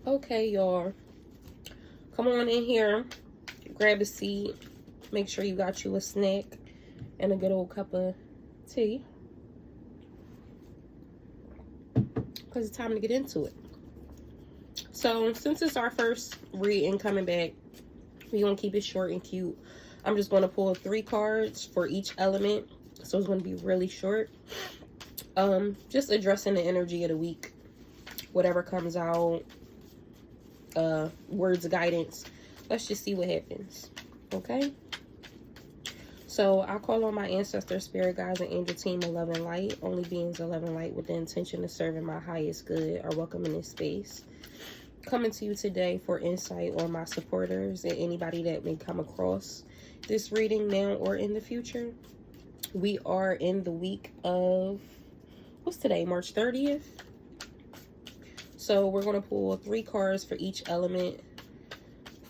Okay, y'all. Come on in here. Grab a seat. Make sure you got you a snack and a good old cup of tea. Because it's time to get into it. So, since it's our first reading coming back, we're going to keep it short and cute. I'm just going to pull 3 cards for each element. So, it's going to be really short. Just addressing the energy of the week. Whatever comes out. Words of guidance. Let's just see what happens. Okay? So, I call on my ancestors, spirit guides, and angel team of love and light. Only beings of love and light with the intention of serving my highest good are welcome in this space. Coming to you today for insight on my supporters and anybody that may come across this reading now or in the future. We are in the week of, what's today, March 30th? So, we're going to pull 3 cards for each element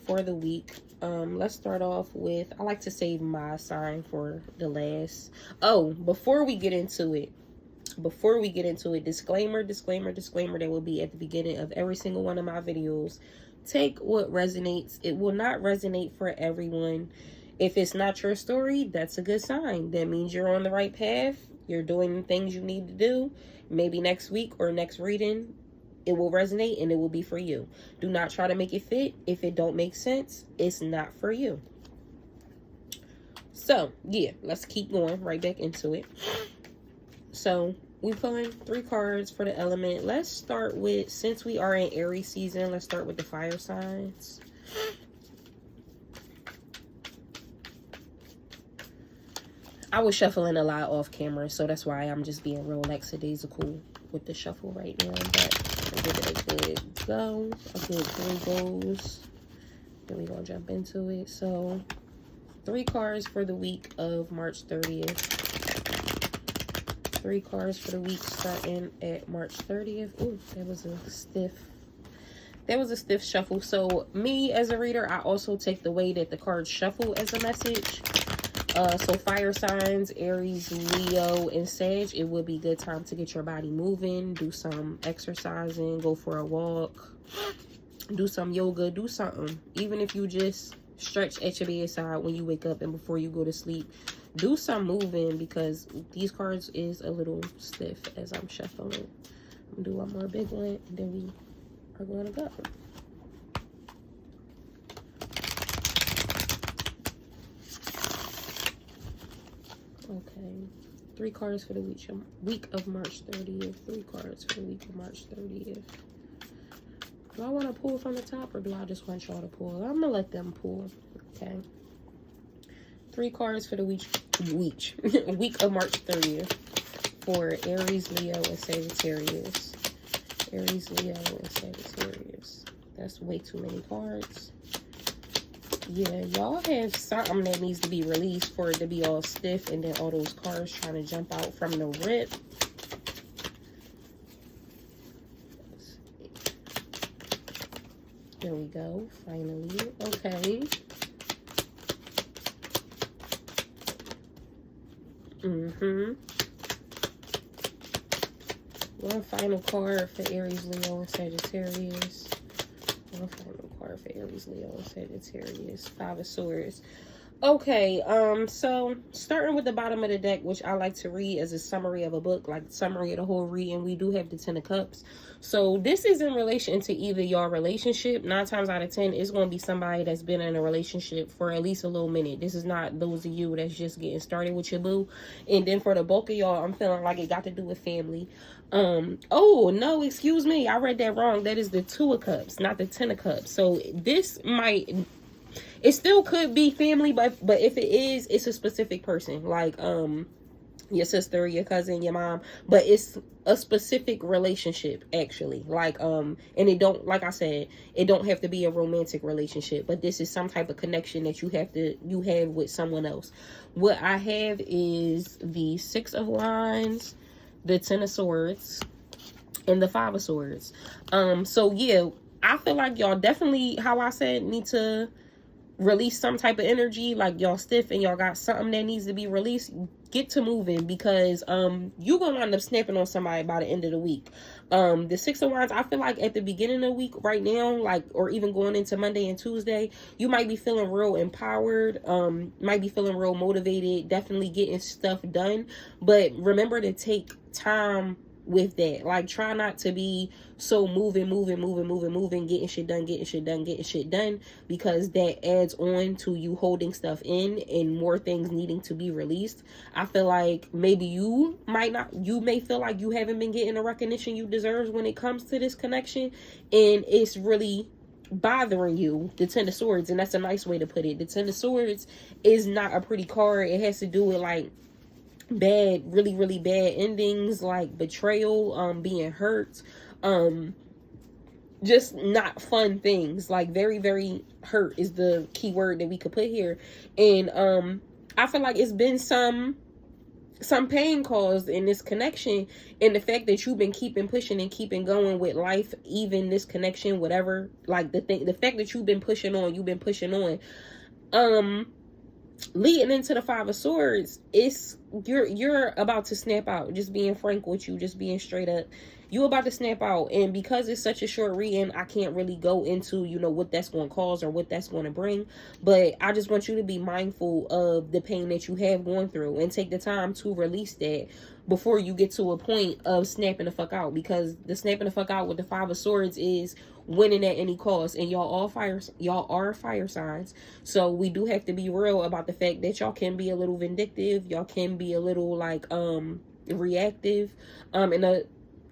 for the week. Let's start off with, I like to save my sign for the last. Oh, before we get into it, disclaimer, that will be at the beginning of every single one of my videos. Take what resonates. It will not resonate for everyone. If it's not your story, that's a good sign. That means you're on the right path. You're doing the things you need to do. Maybe next week or next reading, it will resonate and it will be for you. Do not try to make it fit. If it don't make sense, it's not for you. So, yeah, let's keep going right back into it. So, we're pulling 3 cards for the element. Let's start with, since we are in Aries season, let's start with the fire signs. I was shuffling a lot off camera, so that's why I'm just being real lackadaisical with the shuffle right now. But I'll give it a good go, a good 3 goes. Then we're going to jump into it. So, 3 cards for the week of March 30th. 3 cards for the week starting at March 30th. Ooh, that was a stiff shuffle. So, me as a reader, I also take the way that the cards shuffle as a message. So fire signs, Aries, Leo, and Sag, it would be a good time to get your body moving, do some exercising, go for a walk, do some yoga, do something. Even if you just stretch at your bedside when you wake up and before you go to sleep, do some moving, because these cards is a little stiff as I'm shuffling. I'm gonna do one more big one and then we are going to go. Okay, 3 cards for the week of March 30th. 3 cards for the week of March 30th. Do I want to pull from the top or do I just want y'all to pull? I'm gonna let them pull. Okay. 3 cards for the week of March 30th for Aries, Leo, and Sagittarius. Aries, Leo, and Sagittarius. That's way too many cards. Yeah, y'all have something that needs to be released for it to be all stiff, and then all those cards trying to jump out from the rip. There we go, finally. Okay. One final card for Aries, Leo, and Sagittarius. One final card for Aries, Leo, and Sagittarius. 5 of Swords. Okay, so starting with the bottom of the deck, which I like to read as a summary of a book, like summary of the whole reading, we do have the 10 of Cups. So this is in relation to either your relationship. 9 times out of 10, it's going to be somebody that's been in a relationship for at least a little minute. This is not those of you that's just getting started with your boo. And then for the bulk of y'all, I'm feeling like it got to do with family. Oh, no, excuse me. I read that wrong. That is the 2 of Cups, not the 10 of Cups. So this might... It still could be family, but if it is, it's a specific person, like your sister, your cousin, your mom, but it's a specific relationship actually. Like and it don't, like I said, it don't have to be a romantic relationship, but this is some type of connection that you have with someone else. What I have is the 6 of Wands, the 10 of Swords, and the 5 of Swords. So yeah, I feel like y'all definitely, how I said, need to release some type of energy, like y'all stiff and y'all got something that needs to be released, get to moving, because you gonna end up snapping on somebody by the end of the week. The Six of Wands, I feel like at the beginning of the week right now, like, or even going into Monday and Tuesday, you might be feeling real empowered, might be feeling real motivated, definitely getting stuff done. But remember to take time with that. Like, try not to be so moving, getting shit done, because that adds on to you holding stuff in and more things needing to be released. I feel like maybe you may feel like you haven't been getting the recognition you deserve when it comes to this connection, and it's really bothering you. The Ten of Swords, and that's a nice way to put it. The Ten of Swords is not a pretty card. It has to do with like bad, really bad endings, like betrayal, being hurt, just not fun things. Like very hurt is the key word that we could put here. And I feel like it's been some pain caused in this connection, and the fact that you've been keeping pushing and keeping going with life, even this connection, whatever, like the fact that you've been pushing on, leading into the Five of Swords, it's you're about to snap out. Just being frank with you, just being straight up, you about to snap out. And because it's such a short reading, I can't really go into, you know, what that's going to cause or what that's going to bring. But I just want you to be mindful of the pain that you have gone through and take the time to release that before you get to a point of snapping the fuck out. Because the snapping the fuck out with the Five of Swords is winning at any cost, and y'all are fire signs, so we do have to be real about the fact that y'all can be a little vindictive, y'all can be a little like reactive, and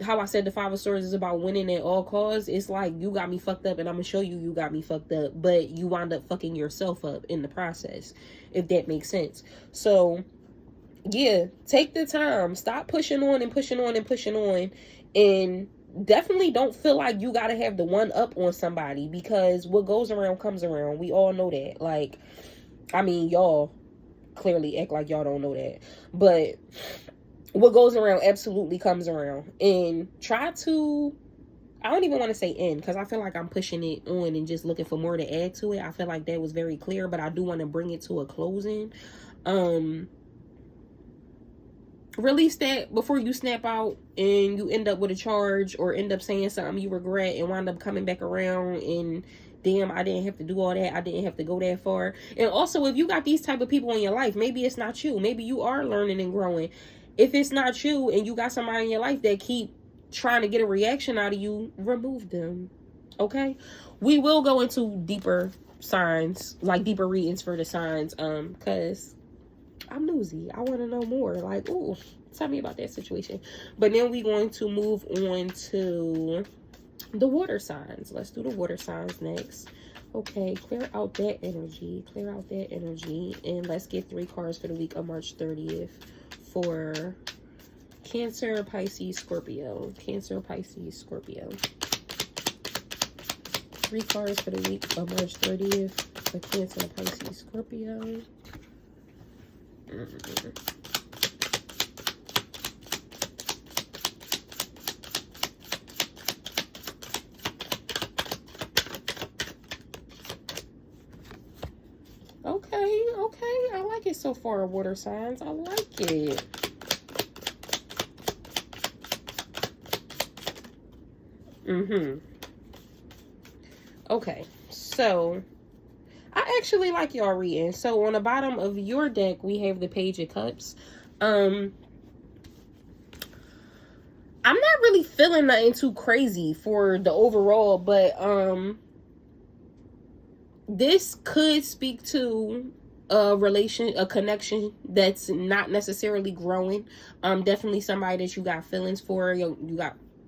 how I said the Five of Swords is about winning at all costs. It's like, you got me fucked up and I'm gonna show you you got me fucked up, but you wind up fucking yourself up in the process, if that makes sense. So yeah, take the time, stop pushing on, and definitely don't feel like you gotta have the one up on somebody, because what goes around comes around. We all know that. Like, I mean, y'all clearly act like y'all don't know that, but what goes around absolutely comes around. And try to, I don't even want to say end, because I feel like I'm pushing it on and just looking for more to add to it. I feel like that was very clear, but I do want to bring it to a closing. Release that before you snap out and you end up with a charge, or end up saying something you regret and wind up coming back around and, damn, I didn't have to do all that, I didn't have to go that far. And also, if you got these type of people in your life, maybe it's not you, maybe you are learning and growing. If it's not you and you got somebody in your life that keep trying to get a reaction out of you, remove them. Okay, we will go into deeper signs, like deeper readings for the signs, because I'm nosy. I want to know more. Like, ooh, tell me about that situation. But then we're going to move on to the water signs. Let's do the water signs next. Okay, clear out that energy. And let's get 3 cards for the week of March 30th for Cancer, Pisces, Scorpio. 3 cards for the week of March 30th for Cancer, Pisces, Scorpio. Okay, I like it so far, water signs. I like it. Okay, so I actually like y'all reading. So on the bottom of your deck, we have the Page of Cups. I'm not really feeling nothing too crazy for the overall, but this could speak to a connection that's not necessarily growing. Definitely somebody that you got feelings for.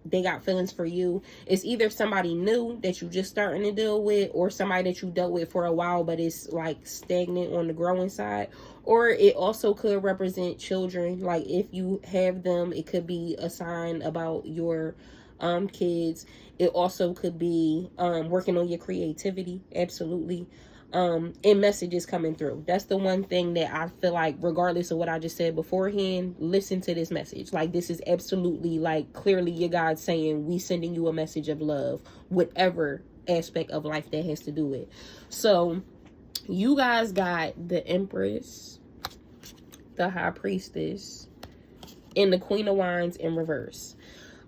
They got feelings for you. It's either somebody new that you just starting to deal with, or somebody that you dealt with for a while but it's like stagnant on the growing side. Or it also could represent children. Like, if you have them, it could be a sign about your kids. It also could be working on your creativity. Absolutely. And messages coming through. That's the one thing that I feel like, regardless of what I just said beforehand, listen to this message. Like, this is absolutely, like, clearly your God saying, we sending you a message of love, whatever aspect of life that has to do with. So You guys got the Empress, the High Priestess, and the Queen of Wands in reverse.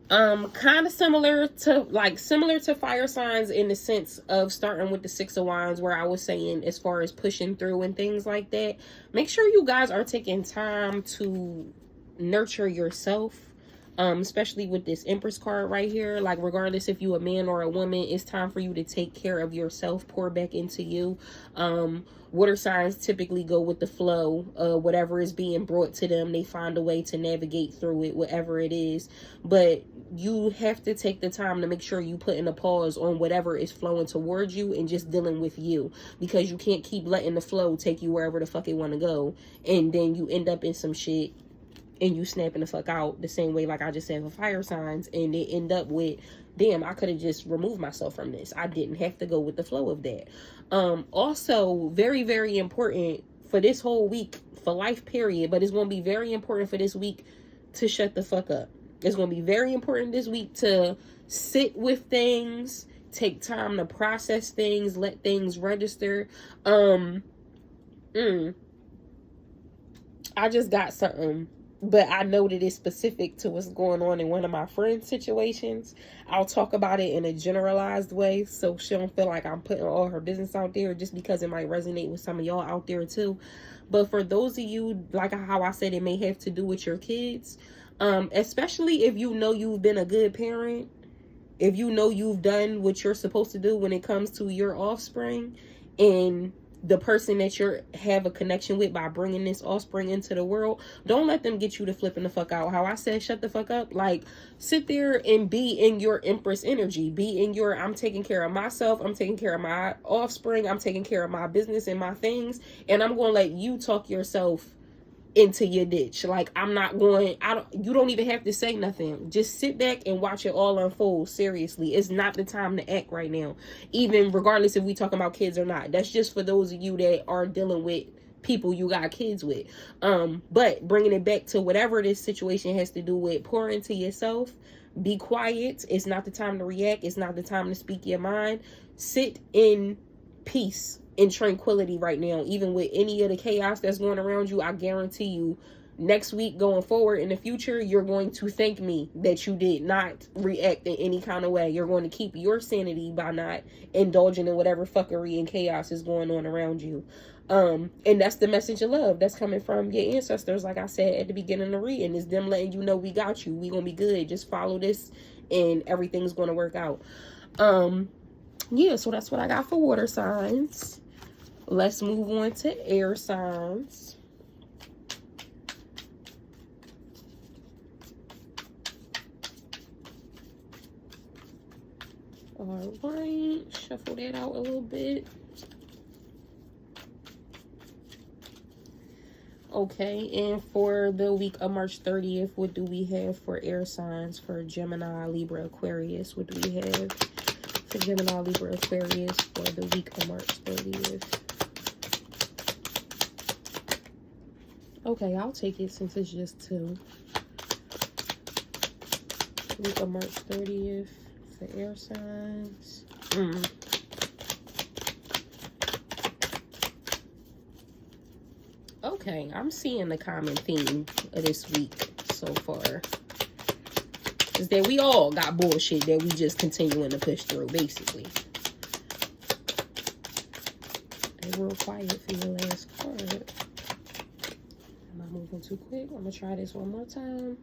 Kind of similar to fire signs in the sense of starting with the Six of Wands, where I was saying as far as pushing through and things like that. Make sure you guys are taking time to nurture yourself. Especially with this Empress card right here, like regardless if you a man or a woman, it's time for you to take care of yourself, pour back into you. Water signs typically go with the flow. Whatever is being brought to them, they find a way to navigate through it, whatever it is. But you have to take the time to make sure you put in a pause on whatever is flowing towards you and just dealing with you, because you can't keep letting the flow take you wherever the fuck it want to go, and then you end up in some shit and you snapping the fuck out the same way like I just said for fire signs, and they end up with, damn, I could have just removed myself from this. I didn't have to go with the flow of that. Also, very, very important for this whole week, for life period, but it's going to be very important for this week to shut the fuck up. It's going to be very important this week to sit with things, take time to process things, let things register. I just got something, but I know that it's specific to what's going on in one of my friends' situations. I'll talk about it in a generalized way, so she don't feel like I'm putting all her business out there, just because it might resonate with some of y'all out there too. But for those of you, like how I said, it may have to do with your kids, especially if you know you've been a good parent, if you know you've done what you're supposed to do when it comes to your offspring, and the person that you have a connection with by bringing this offspring into the world, don't let them get you to flipping the fuck out. How I said, shut the fuck up. Like, sit there and be in your Empress energy. Be in your, I'm taking care of myself. I'm taking care of my offspring. I'm taking care of my business and my things. And I'm going to let you talk yourself into your ditch. Like, I'm not going, you don't even have to say nothing. Just sit back and watch it all unfold. Seriously, it's not the time to act right now, even regardless if we talking about kids or not. That's just for those of you that are dealing with people you got kids with. But bringing it back to whatever this situation has to do with, pour into yourself, be quiet. It's not the time to react. It's not the time to speak your mind. Sit in peace, in tranquility right now. Even with any of the chaos that's going around you, I guarantee you next week going forward in the future, you're going to thank me that you did not react in any kind of way. You're going to keep your sanity by not indulging in whatever fuckery and chaos is going on around you. And that's the message of love that's coming from your ancestors. Like I said at the beginning of the reading, is them letting you know, we got you, we gonna be good, just follow this and everything's gonna work out. Yeah, so that's what I got for water signs. Let's move on to air signs. All right, shuffle that out a little bit. Okay, and for the week of March 30th, what do we have for air signs for Gemini, Libra, Aquarius? What do we have for Gemini, Libra, Aquarius for the week of March 30th? Okay, I'll take it since it's just two. Week of March 30th for air signs. Okay, I'm seeing the common theme of this week so far is that we all got bullshit that we just continuing to push through, basically. And real quiet for your last card. Am I moving too quick? I'm gonna try this one more time.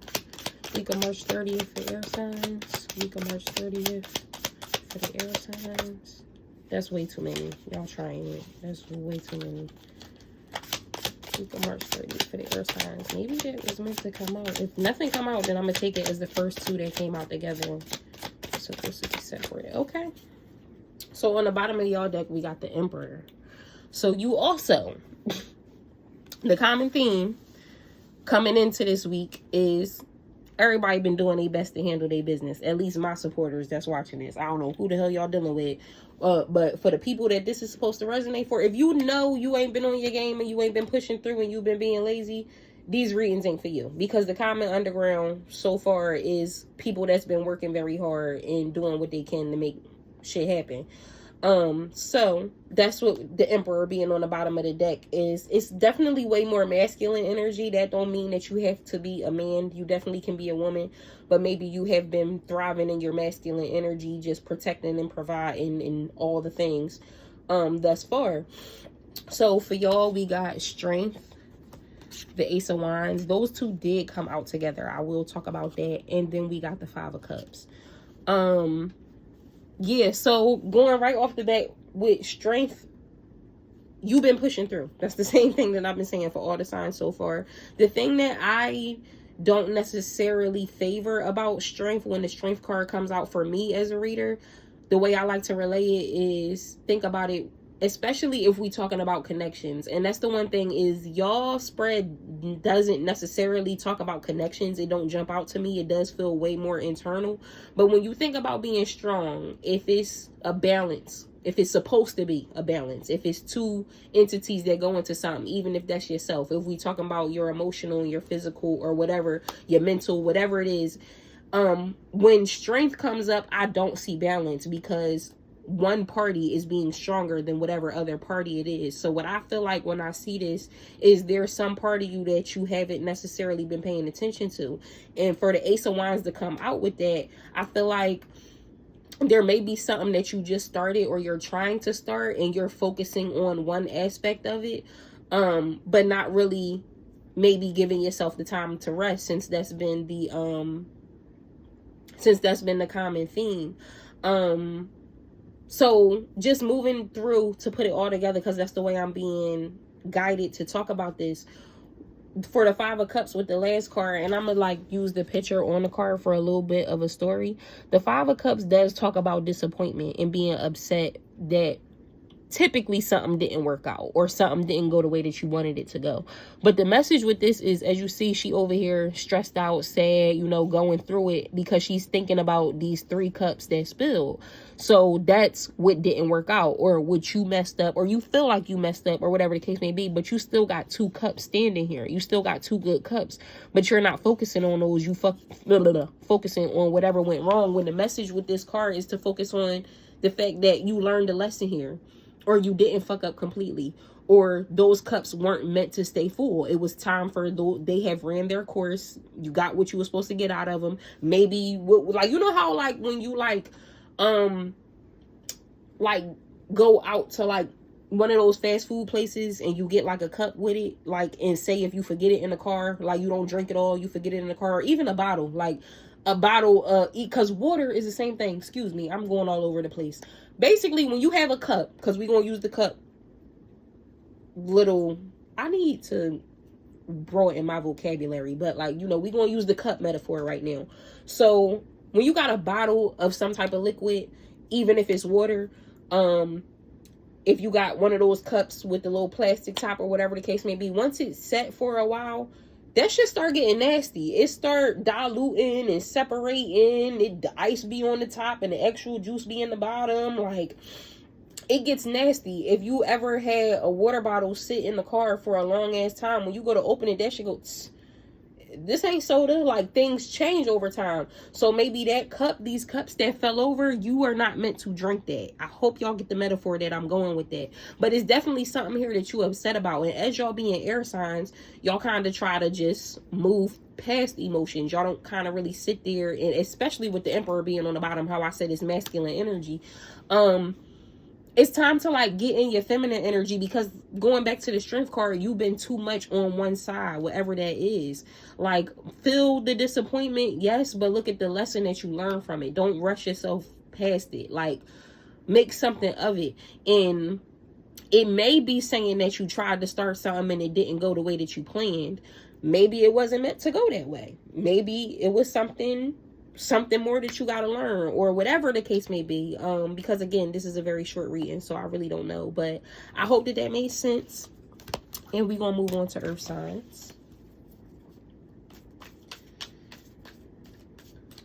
Week of March 30th for air signs. Week of March 30th for the air signs. That's way too many. Y'all trying it. That's way too many. Week of March 30th for the air signs. Maybe that was meant to come out. If nothing come out, then I'm gonna take it as the first two that came out together. So this will be separate. Okay. So on the bottom of y'all deck, we got the Emperor. So you also, the common theme coming into this week is everybody been doing their best to handle their business. At least my supporters that's watching this. I don't know who the hell y'all dealing with. But for the people that this is supposed to resonate for, if you know you ain't been on your game and you ain't been pushing through and you've been being lazy, these readings ain't for you. Because the common underground so far is people that's been working very hard and doing what they can to make shit happen. So that's what the Emperor being on the bottom of the deck is. It's definitely way more masculine energy. That don't mean that you have to be a man. You definitely can be a woman, but maybe you have been thriving in your masculine energy, just protecting and providing and all the things, thus far. So for y'all, we got Strength, the Ace of Wands. Those two did come out together. I will talk about that. And then we got the Five of Cups. Yeah, so going right off the bat with Strength, you've been pushing through. That's the same thing that I've been saying for all the signs so far. The thing that I don't necessarily favor about Strength when the Strength card comes out for me as a reader, the way I like to relay it is, think about it, especially if we talking about connections. And that's the one thing is, y'all spread doesn't necessarily talk about connections. It don't jump out to me. It does feel way more internal. But when you think about being strong, if it's a balance, if it's supposed to be a balance, if it's two entities that go into something, even if that's yourself, if we talking about your emotional, your physical, or whatever, your mental, whatever it is, when Strength comes up, I don't see balance, because one party is being stronger than whatever other party it is. So what I feel like when I see this is, there's some part of you that you haven't necessarily been paying attention to. And for the Ace of Wands to come out with that, I feel like there may be something that you just started or you're trying to start, and you're focusing on one aspect of it, but not really maybe giving yourself the time to rest, since that's been the common theme. So just moving through to put it all together, because that's the way I'm being guided to talk about this. For the Five of Cups with the last card, and I'm gonna like use the picture on the card for a little bit of a story. The Five of Cups does talk about disappointment and being upset that typically something didn't work out or something didn't go the way that you wanted it to go. But the message with this is, as you see, she over here stressed out, sad, you know, going through it, because she's thinking about these 3 cups that spilled. So that's what didn't work out, or what you messed up, or you feel like you messed up, or whatever the case may be. But you still got 2 cups standing here. You still got 2 good cups, but you're not focusing on those. You focusing on whatever went wrong, when the message with this card is to focus on the fact that you learned a lesson here, or you didn't fuck up completely, or those cups weren't meant to stay full. It was time for they have ran their course. You got what you were supposed to get out of them. Maybe like, you know how like when you like go out to like one of those fast food places and you get like a cup with it, like, and say if you forget it in the car, like you don't drink it all, you forget it in the car, or even a bottle, like a bottle, because water is the same thing. Excuse me, I'm going all over the place. Basically, when you have a cup, because we're going to use the cup I need to broaden my vocabulary, but like, you know, we're going to use the cup metaphor right now. So when you got a bottle of some type of liquid, even if it's water, if you got one of those cups with the little plastic top or whatever the case may be, once it's set for a while, that shit start getting nasty. It start diluting and separating. The ice be on the top and the actual juice be in the bottom. Like, it gets nasty. If you ever had a water bottle sit in the car for a long ass time, when you go to open it, that shit goes, this ain't soda. Like, things change over time. So maybe that cup, these cups that fell over, you are not meant to drink that. I hope y'all get the metaphor that I'm going with that. But it's definitely something here that you upset about. And as y'all being air signs, y'all kind of try to just move past emotions. Y'all don't kind of really sit there, and especially with the Emperor being on the bottom, how I said it's masculine energy. It's time to like get in your feminine energy, because going back to the Strength card, you've been too much on one side, whatever that is. Like, feel the disappointment, yes, but look at the lesson that you learn from it. Don't rush yourself past it. Like, make something of it. And it may be saying that you tried to start something and it didn't go the way that you planned. Maybe it wasn't meant to go that way. Maybe it was something more that you got to learn, or whatever the case may be. Because again, this is a very short reading, so I really don't know, but I hope that made sense. And we're gonna move on to earth signs.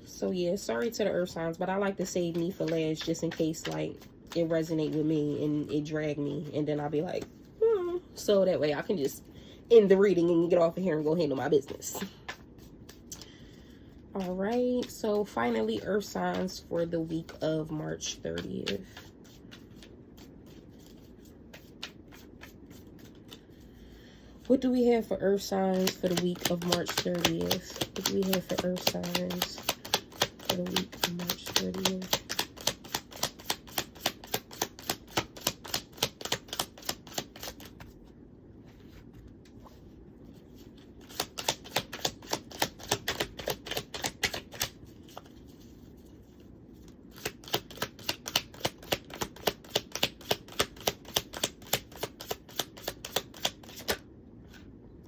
So yeah, sorry to the earth signs, but I like to save me for last, just in case like it resonate with me and it drag me, and then I'll be like, so that way I can just end the reading and get off of here and go handle my business. All right, so finally, earth signs for the week of March 30th. What do we have for earth signs for the week of March 30th? What do we have for earth signs for the week of March 30th?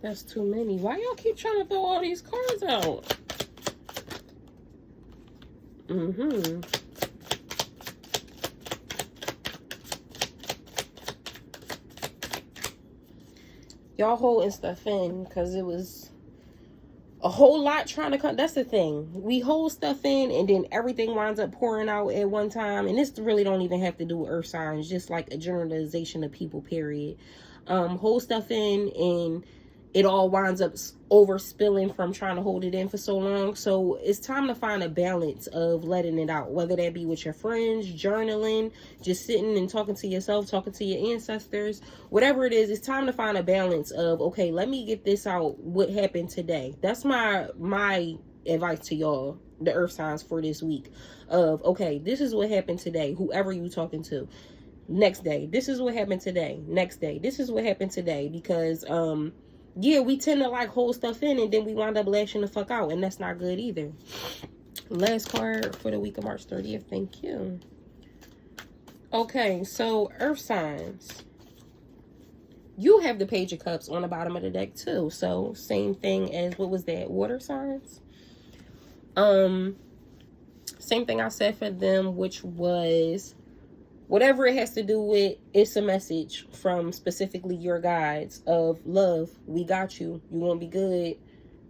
That's too many. Why y'all keep trying to throw all these cards out? Y'all holding stuff in because it was a whole lot trying to come. That's the thing. We hold stuff in and then everything winds up pouring out at one time. And this really don't even have to do with earth signs. Just like a generalization of people, period. Hold stuff in and it all winds up overspilling from trying to hold it in for so long. So it's time to find a balance of letting it out, whether that be with your friends, journaling, just sitting and talking to yourself, talking to your ancestors, whatever it is. It's time to find a balance of, okay, let me get this out. What happened today? That's my advice to y'all, the earth signs for this week, of, okay, this is what happened today, whoever you talking to. Next day, this is what happened today. Next day, this is what happened today. Because yeah, we tend to like hold stuff in and then we wind up lashing the fuck out, and that's not good either. Last card for the week of March 30th. Thank you. Okay, so earth signs. You have the Page of Cups on the bottom of the deck too. So same thing as, what was that? Water signs. Same thing I said for them, which was whatever it has to do with, it's a message from specifically your guides of love. We got you. You won't be good.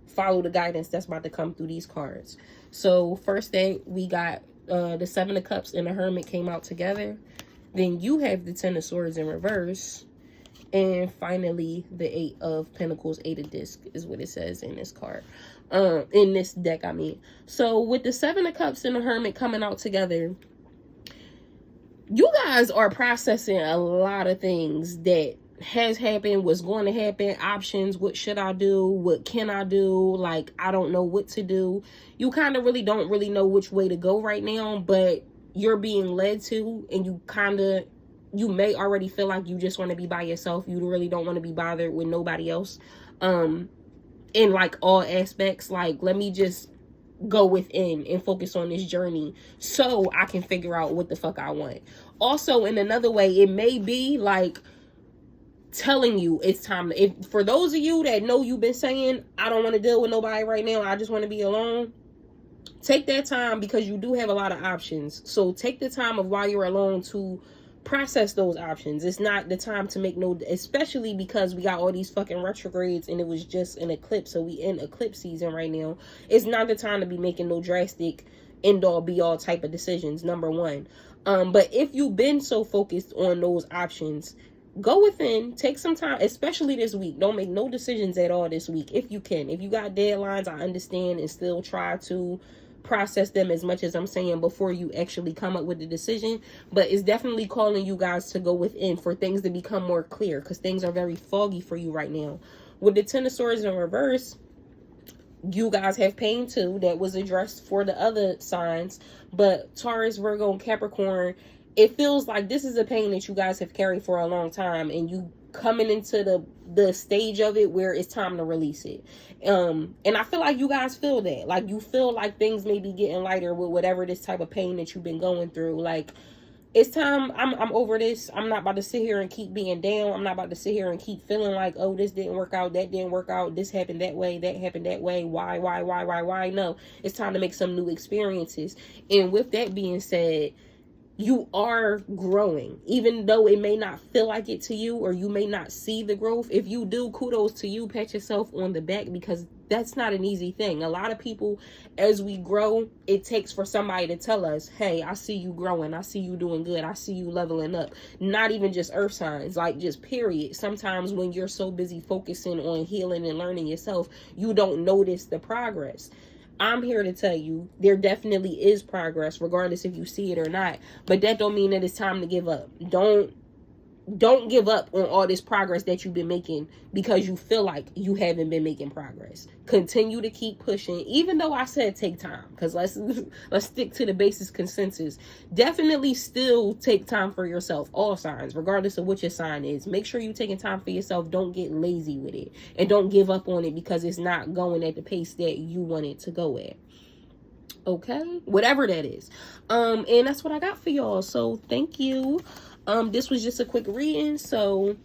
Follow the guidance that's about to come through these cards. So first day, we got the Seven of Cups and the Hermit came out together. Then you have the Ten of Swords in reverse. And finally, the Eight of Pentacles, Eight of Discs is what it says in this card. In this deck, I mean. So with the Seven of Cups and the Hermit coming out together, you guys are processing a lot of things that has happened, what's going to happen, options, what should I do, what can I do, like, I don't know what to do. You kind of really don't really know which way to go right now, but you're being led to, and you may already feel like you just want to be by yourself. You really don't want to be bothered with nobody else. In like all aspects, like, let me just go within and focus on this journey so I can figure out what the fuck I want. Also, in another way, it may be like telling you it's time to, if for those of you that know you've been saying, I don't want to deal with nobody right now, I just want to be alone, take that time, because you do have a lot of options. So take the time of while you're alone to process those options. It's not the time to make no, especially because we got all these fucking retrogrades and it was just an eclipse, so we in eclipse season right now. It's not the time to be making no drastic end all be all type of decisions, number one. But if you've been so focused on those options, go within, take some time, especially this week. Don't make no decisions at all this week if you can. If you got deadlines, I understand, and still try to process them as much as I'm saying before you actually come up with the decision. But it's definitely calling you guys to go within for things to become more clear, because things are very foggy for you right now. With the Ten of Swords in reverse, you guys have pain too that was addressed for the other signs. But Taurus, Virgo, and Capricorn, it feels like this is a pain that you guys have carried for a long time, and you coming into the stage of it where it's time to release it. And I feel like you guys feel that, like, you feel like things may be getting lighter with whatever this type of pain that you've been going through. Like, it's time. I'm over this. I'm not about to sit here and keep being down. I'm not about to sit here and keep feeling like, oh, this didn't work out, that didn't work out, this happened that way, that happened that way, why? No, it's time to make some new experiences. And with that being said, you are growing, even though it may not feel like it to you, or you may not see the growth. If you do, kudos to you, pat yourself on the back, because that's not an easy thing. A lot of people, as we grow, it takes for somebody to tell us, hey, I see you growing, I see you doing good, I see you leveling up. Not even just earth signs, like, just period. Sometimes when you're so busy focusing on healing and learning yourself, you don't notice the progress. I'm here to tell you there definitely is progress, regardless if you see it or not. But that don't mean that it's time to give up. Don't don't give up on all this progress that you've been making because you feel like you haven't been making progress. Continue to keep pushing, even though I said take time, because let's stick to the basis consensus. Definitely still take time for yourself, all signs, regardless of what your sign is. Make sure you're taking time for yourself. Don't get lazy with it, and don't give up on it because it's not going at the pace that you want it to go at. Okay, whatever that is. And that's what I got for y'all. So thank you. This was just a quick reading. So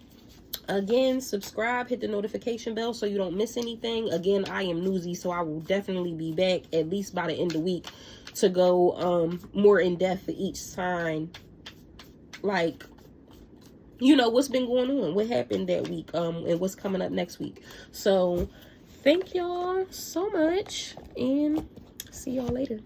again, subscribe, hit the notification bell so you don't miss anything. Again, I am Newsy, so I will definitely be back at least by the end of the week to go more in depth for each sign, like, you know, what's been going on, what happened that week, and what's coming up next week. So thank y'all so much, and see y'all later.